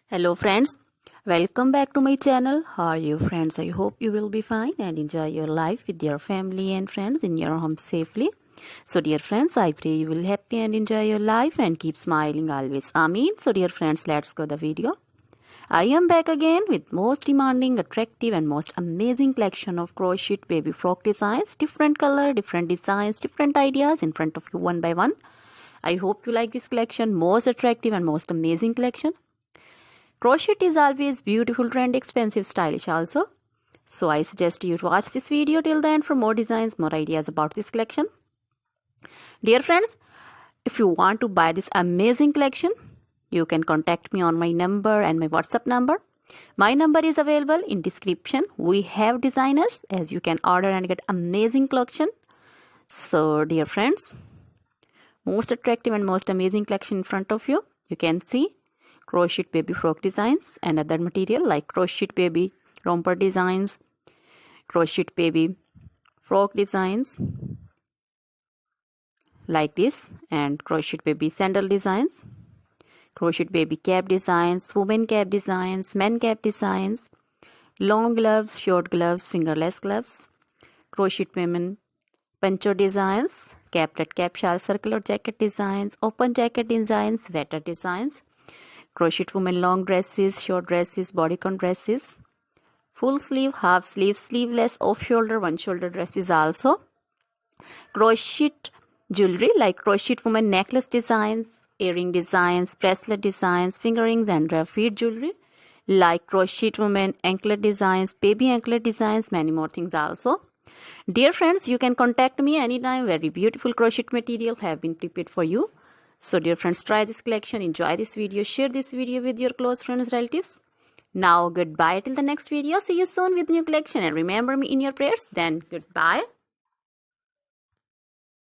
Hello friends, welcome back to my channel. How are you friends? I hope you will be fine and enjoy your life with your family and friends in your home safely. So dear friends, I pray you will happy and enjoy your life and keep smiling always. Amen. So dear friends, let's go the video. I am back again with most demanding, attractive and most amazing collection of crochet baby frock designs. Different color, different designs, different ideas in front of you one by one. I hope you like this collection, most attractive and most amazing collection. Crochet is always beautiful, trendy, expensive, stylish also. So I suggest you to watch this video till the end for more designs, more ideas about this collection. Dear friends, if you want to buy this amazing collection, you can contact me on my number and my WhatsApp number. My number is available in description. We have designers as you can order and get amazing collection. So dear friends, most attractive and most amazing collection in front of you. You can see crochet baby frock designs and other material like crochet baby romper designs, crochet baby frock designs like this, and crochet baby sandal designs, crochet baby cap designs, women cap designs, men cap designs, long gloves, short gloves, fingerless gloves, crochet women poncho designs, caplet cap shawl circular jacket designs, open jacket designs, sweater designs, crochet women long dresses, short dresses, bodycon dresses, full sleeve, half sleeve, sleeveless, off shoulder, one shoulder dresses also. Crochet jewelry like crochet women necklace designs, earring designs, bracelet designs, finger rings and feet jewelry like crochet women anklet designs, baby anklet designs, many more things also. Dear friends, you can contact me anytime. Very beautiful crochet material have been prepared for you. So dear friends, try this collection, enjoy this video, share this video with your close friends, relatives. Now goodbye till the next video. See you soon with new collection and remember me in your prayers. Then goodbye.